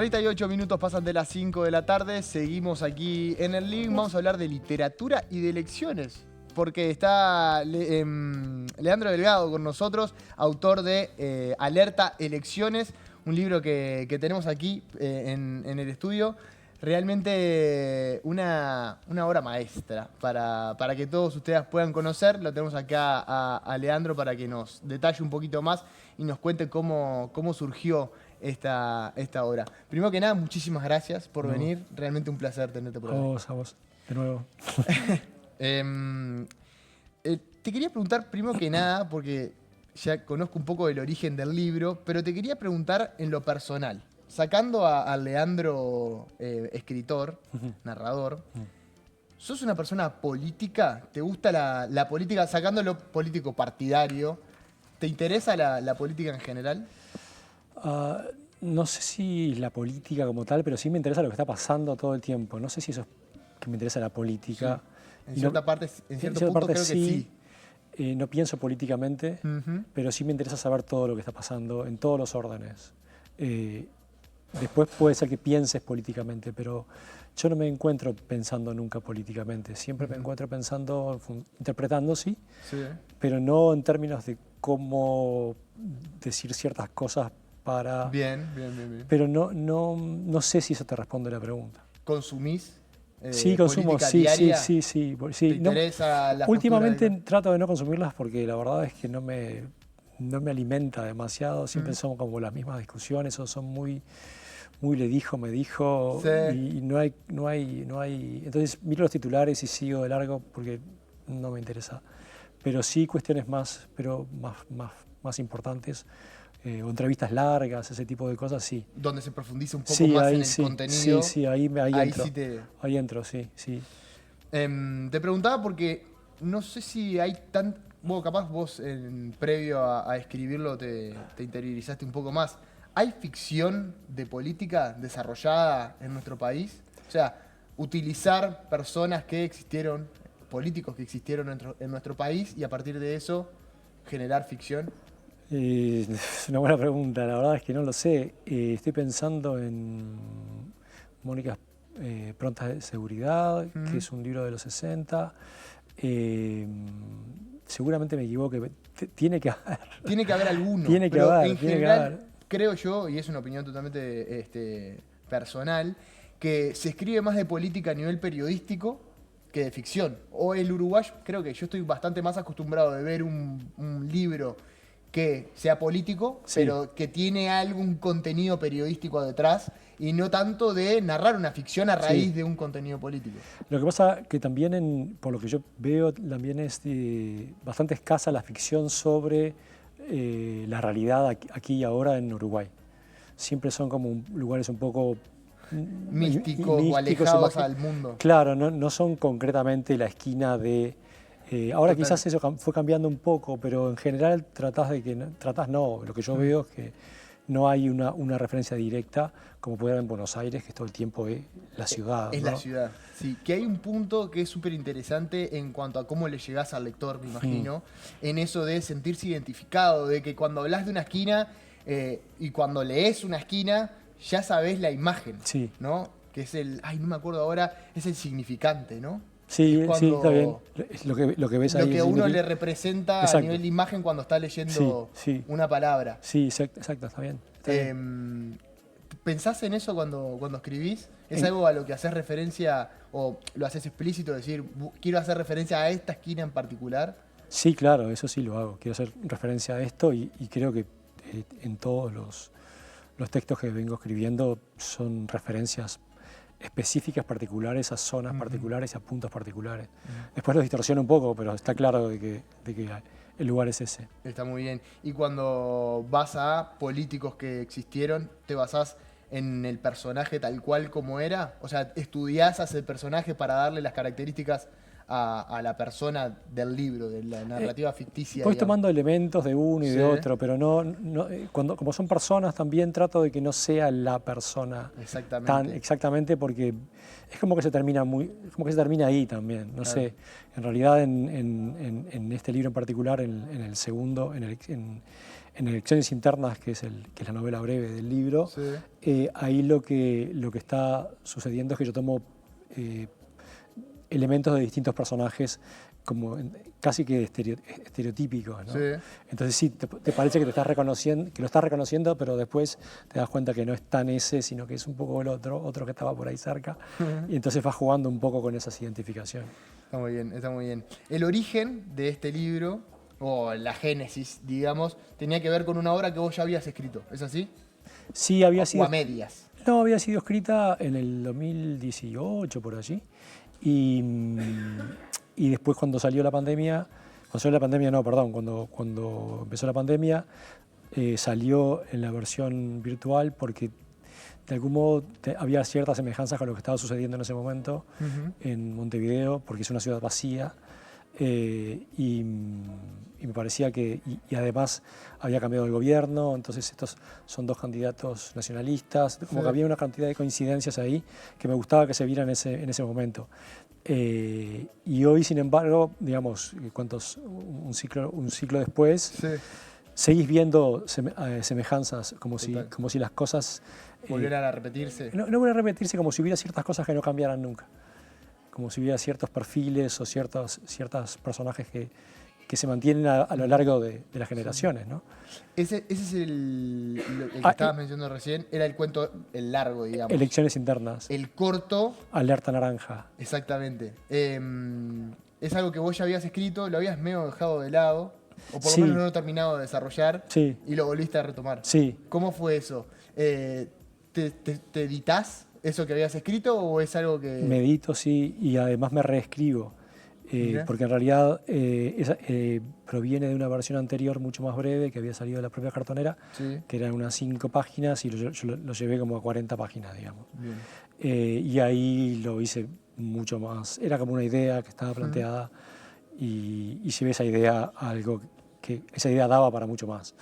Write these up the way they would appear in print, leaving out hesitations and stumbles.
38 minutos pasan de las 5 de la tarde, seguimos aquí en el link, vamos a hablar de literatura y de elecciones, porque está Leandro Delgado con nosotros, autor de Alerta Elecciones, un libro que tenemos aquí en el estudio. Realmente una obra maestra para que todos ustedes puedan conocer. Lo tenemos acá a Leandro para que nos detalle un poquito más y nos cuente cómo surgió esta obra. Primero que nada, muchísimas gracias por venir. Realmente un placer tenerte por acá. A vos, de nuevo. Te quería preguntar, primero que nada, porque ya conozco un poco del origen del libro, pero te quería preguntar en lo personal. Sacando a Leandro, escritor, narrador, ¿sos una persona política? ¿Te gusta la política? Sacando lo político partidario, ¿te interesa la política en general? No sé si la política como tal, pero sí me interesa lo que está pasando todo el tiempo. No sé si eso es que me interesa la política. Sí. En cierta parte, en cierto punto creo que sí. No pienso políticamente, pero sí me interesa saber todo lo que está pasando en todos los órdenes. Después puede ser que pienses políticamente, pero yo no me encuentro pensando nunca políticamente. Siempre me encuentro pensando, interpretando, sí, pero no en términos de cómo decir ciertas cosas para... Bien. Pero no sé si eso te responde la pregunta. ¿Consumís? Sí, consumo, sí. ¿Te interesa la últimamente trato de no consumirlas porque la verdad es que no me alimenta demasiado. Siempre son como las mismas discusiones o son muy le dijo, me dijo, y no hay... Entonces miro los titulares y sigo de largo porque no me interesa. Pero sí cuestiones más importantes, o entrevistas largas, ese tipo de cosas, sí. Donde se profundiza un poco más en el contenido. Sí, ahí entro. Sí ahí entro, sí. Te preguntaba porque no sé si hay Bueno, capaz vos previo a escribirlo te interiorizaste un poco más. ¿Hay ficción de política desarrollada en nuestro país? O sea, utilizar personas que existieron, políticos que existieron en nuestro país y a partir de eso generar ficción. Es una buena pregunta, la verdad es que no lo sé. Estoy pensando en Mónica Prontas de Seguridad, que es un libro de los 60. Seguramente me equivoque, tiene que haber. Tiene que haber alguno. Tiene que haber. Creo yo, y es una opinión totalmente personal, que se escribe más de política a nivel periodístico que de ficción. O el uruguayo, creo que yo estoy bastante más acostumbrado de ver un libro que sea político, pero que tiene algún contenido periodístico detrás y no tanto de narrar una ficción a raíz de un contenido político. Lo que pasa que también, por lo que yo veo, también es bastante escasa la ficción sobre la realidad aquí y ahora en Uruguay. Siempre son como lugares un poco místicos o alejados al mundo. Claro, no son concretamente la esquina de... ahora quizás eso fue cambiando un poco, pero en general lo que yo veo es que no hay una referencia directa, como puede haber en Buenos Aires, que todo el tiempo es la ciudad. Es la ciudad, sí. Que hay un punto que es súper interesante en cuanto a cómo le llegás al lector, me imagino, en eso de sentirse identificado, de que cuando hablas de una esquina y cuando lees una esquina, ya sabés la imagen, ¿no? Que es no me acuerdo ahora, es el significante, ¿no? Sí, está bien. Lo que ves ahí. Lo que a uno le representa a nivel de imagen cuando está leyendo una palabra. Sí, exacto, está bien. ¿Pensás en eso cuando escribís? ¿Es algo a lo que haces referencia o lo haces explícito? Decir, quiero hacer referencia a esta esquina en particular. Sí, claro, eso sí lo hago. Quiero hacer referencia a esto y creo que en todos los textos que vengo escribiendo son referencias específicas particulares a zonas particulares y a puntos particulares. Después lo distorsiona un poco, pero está claro de que el lugar es ese. Está muy bien. Y cuando vas a políticos que existieron, ¿te basás en el personaje tal cual como era? O sea, ¿estudiás a ese personaje para darle las características a la persona del libro, de la narrativa ficticia? Voy tomando elementos de uno y de otro, pero como son personas también trato de que no sea la persona exactamente porque es como que se termina ahí también, no sé. En realidad en este libro en particular, en el segundo, en en Elecciones Internas, que es la novela breve del libro, sí. Ahí lo que está sucediendo es que yo tomo elementos de distintos personajes como casi que estereotípicos, ¿no? Sí. Entonces sí, te parece que, lo estás reconociendo, pero después te das cuenta que no es tan ese, sino que es un poco el otro que estaba por ahí cerca. Y entonces vas jugando un poco con esas identificaciones. Está muy bien, está muy bien. El origen de este libro, o la génesis, digamos, tenía que ver con una obra que vos ya habías escrito, ¿es así? Sí, había sido... O a medias. No, había sido escrita en el 2018, por allí. Y después cuando salió la pandemia, cuando empezó la pandemia, salió en la versión virtual porque de algún modo había ciertas semejanzas con lo que estaba sucediendo en ese momento en Montevideo, porque es una ciudad vacía. Y me parecía que, y además había cambiado el gobierno, entonces estos son dos candidatos nacionalistas, como que había una cantidad de coincidencias ahí que me gustaba que se vieran en ese momento. Y hoy, sin embargo, digamos, un ciclo después, seguís viendo semejanzas, como si las cosas... ¿Volvieran a repetirse? No vuelven a repetirse, como si hubiera ciertas cosas que no cambiaran nunca. Como si hubiera ciertos perfiles o ciertos personajes que se mantienen a lo largo de las generaciones, ¿no? Ese es el que estabas mencionando recién, era el cuento, el largo, digamos. Elecciones Internas. El corto. Alerta Naranja. Exactamente. Es algo que vos ya habías escrito, lo habías medio dejado de lado, o por lo menos no lo terminado de desarrollar, y lo volviste a retomar. Sí. ¿Cómo fue eso? ¿Te editás eso que habías escrito o es algo que...? Me edito, sí, y además me reescribo. Porque en realidad proviene de una versión anterior mucho más breve que había salido de la propia cartonera, que eran unas 5 páginas y yo lo llevé como a 40 páginas, digamos. Y ahí lo hice mucho más. Era como una idea que estaba planteada y llevé esa idea a algo que esa idea daba para mucho más,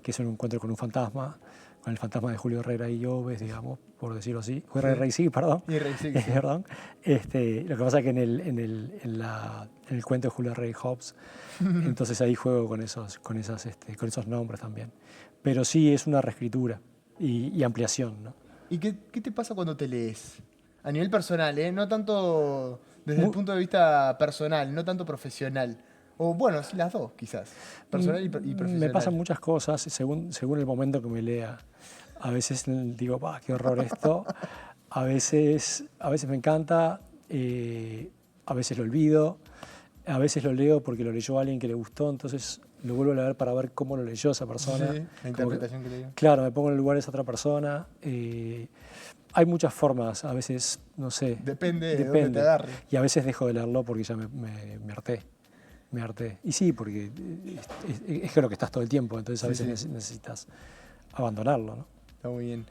que es un encuentro con un fantasma, con el fantasma de Julio Herrera y Lloves, digamos, por decirlo así. Julio Herrera y sí, perdón. Y Reisig, sí. Perdón. Lo que pasa es que en el cuento de Julio Herrera y Hobbes, entonces ahí juego con esos nombres también. Pero sí, es una reescritura y ampliación, ¿no? ¿Y qué te pasa cuando te lees? A nivel personal, ¿eh? No tanto desde el punto de vista personal, no tanto profesional. O bueno, sí, las dos, quizás. Personal y profesional. Me pasan muchas cosas según el momento que me lea. A veces digo, qué horror esto. A veces me encanta, a veces lo olvido, a veces lo leo porque lo leyó alguien que le gustó, entonces lo vuelvo a leer para ver cómo lo leyó esa persona. Sí, la interpretación que le dio. Claro, me pongo en el lugar de esa otra persona. Hay muchas formas, a veces, no sé. Depende de dónde te agarre. Y a veces dejo de leerlo porque ya me harté. Me harté. Y sí, porque es que lo que estás todo el tiempo, entonces a veces necesitas abandonarlo, ¿no? Está muy bien.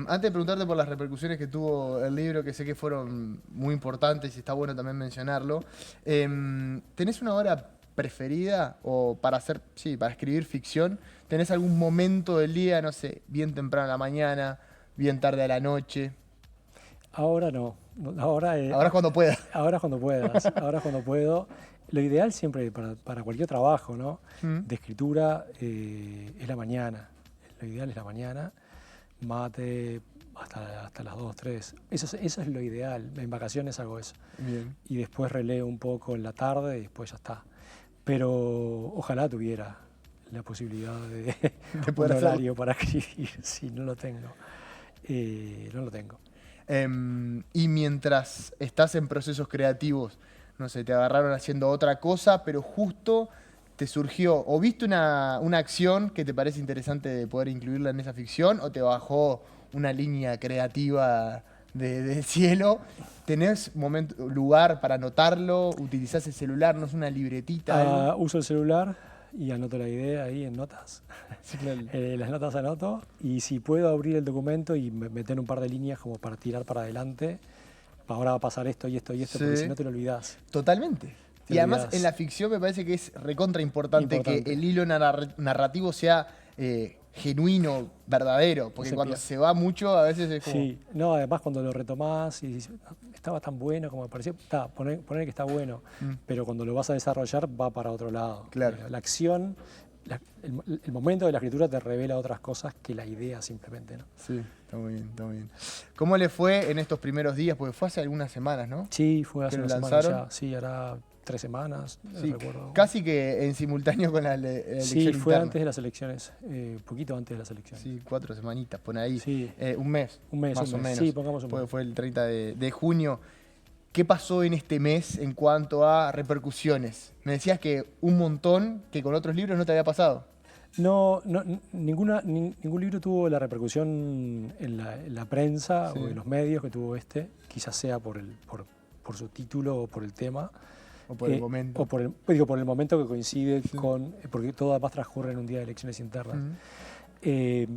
Antes de preguntarte por las repercusiones que tuvo el libro, que sé que fueron muy importantes y está bueno también mencionarlo, ¿tenés una hora preferida o para escribir ficción? ¿Tenés algún momento del día, no sé, bien temprano a la mañana, bien tarde a la noche? Ahora no. Ahora es cuando puedas. Ahora es cuando puedas. Ahora es cuando puedo. Lo ideal siempre para cualquier trabajo, ¿no? De escritura es la mañana. Lo ideal es la mañana. Mate hasta las 2, 3. Eso es lo ideal. En vacaciones hago eso. Bien. Y después releo un poco en la tarde y después ya está. Pero ojalá tuviera la posibilidad de un horario para escribir. Sí, no lo tengo. No lo tengo. Y mientras estás en procesos creativos, no sé, te agarraron haciendo otra cosa, pero justo te surgió, o viste una acción que te parece interesante de poder incluirla en esa ficción, o te bajó una línea creativa del cielo. ¿Tenés lugar para anotarlo? ¿Utilizás el celular? ¿No es una libretita? Uso el celular y anoto la idea ahí en notas. Sí, claro. Las notas anoto y si puedo abrir el documento y meter un par de líneas como para tirar para adelante, ahora va a pasar esto y esto y esto, porque si no te lo olvidás. Totalmente. Y además en la ficción me parece que es recontra importante que el hilo narrativo sea genuino, verdadero, porque cuando se va mucho a veces es como... Sí, no, además cuando lo retomás y dices, estaba tan bueno como me pareció, poner que está bueno, pero cuando lo vas a desarrollar va para otro lado. Claro. La acción el momento de la escritura te revela otras cosas que la idea simplemente, ¿no? Sí, está muy bien, está muy bien. ¿Cómo le fue en estos primeros días? Porque fue hace algunas semanas, ¿no? Sí, fue hace ¿Que lo una semana lanzaron? ya. Sí, hará 3 semanas, no Sí, recuerdo. casi que en simultáneo con la elección Sí, fue interna. antes de las elecciones, poquito antes de las elecciones. Sí, 4 semanitas, pon ahí. Sí. Un mes, Un mes, más un o mes. menos. Sí, pongamos un mes. Fue el 30 de junio. ¿Qué pasó en este mes en cuanto a repercusiones? Me decías que un montón que con otros libros no te había pasado. No, ningún libro tuvo la repercusión en la prensa Sí. o en los medios que tuvo este. Quizás sea por su título o por el tema. O por el momento. O por el momento que coincide Sí. porque todo además transcurre en un día de elecciones internas. Ujú.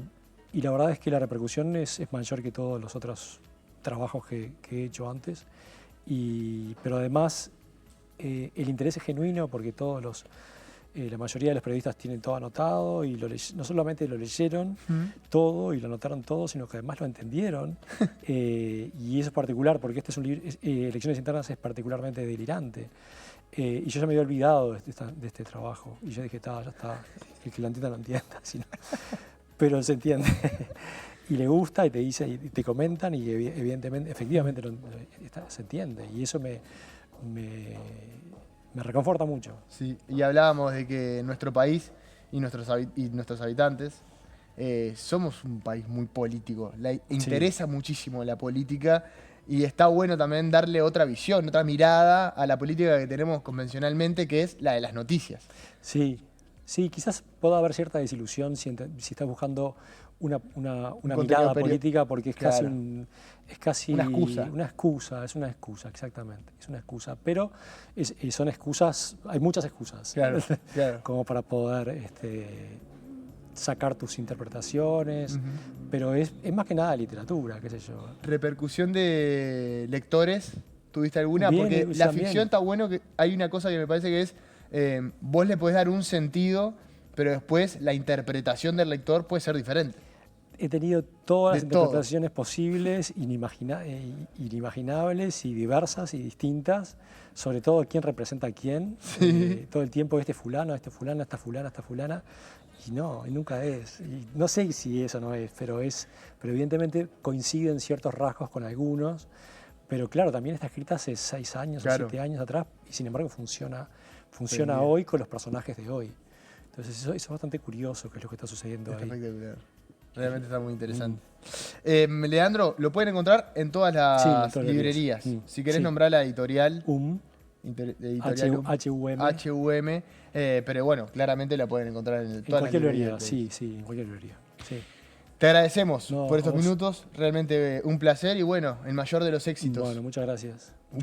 Y la verdad es que la repercusión es mayor que todos los otros trabajos que he hecho antes. Pero además el interés es genuino porque la mayoría de los periodistas tienen todo anotado y no solamente lo leyeron todo y lo anotaron todo, sino que además lo entendieron. Y eso es particular porque este es un libro, Elecciones Internas es particularmente delirante. Y yo ya me había olvidado de este trabajo. Y yo dije, ya está, el que lo entienda, lo entienda. Si no. Pero se entiende. Y le gusta y te dice, y te comentan y evidentemente, efectivamente se entiende. Y eso me reconforta mucho. Sí, y hablábamos de que nuestro país y nuestros habitantes somos un país muy político. Interesa muchísimo la política y está bueno también darle otra visión, otra mirada a la política que tenemos convencionalmente, que es la de las noticias. Sí, quizás pueda haber cierta desilusión si estás buscando una mirada política, porque es casi una excusa. Es una excusa, exactamente. Es una excusa. Pero son excusas, hay muchas excusas. Claro. Como para poder sacar tus interpretaciones. Pero es más que nada literatura, qué sé yo. ¿Repercusión de lectores? ¿Tuviste alguna? Bien, porque la también. ficción está bueno, que hay una cosa que me parece que es, vos le podés dar un sentido, pero después la interpretación del lector puede ser diferente. He tenido todas las De todo. interpretaciones posibles, inimaginables y diversas y distintas, sobre todo quién representa a quién. Todo el tiempo este fulano, esta fulana, y nunca es. Y no sé si eso no es, pero evidentemente coinciden ciertos rasgos con algunos. Pero claro, también está escrita hace 6 años o 7 años atrás y sin embargo funciona hoy con los personajes de hoy. Entonces eso es bastante curioso, que es lo que está sucediendo ahí. Espectacular. Realmente está muy interesante. Leandro, lo pueden encontrar en todas las librerías. Si querés nombrar la editorial. Editorial HUM. Pero bueno, claramente la pueden encontrar en todas las librerías. Sí, en cualquier librería. Sí. Te agradecemos por estos minutos. Realmente un placer y bueno, el mayor de los éxitos. Bueno, muchas gracias.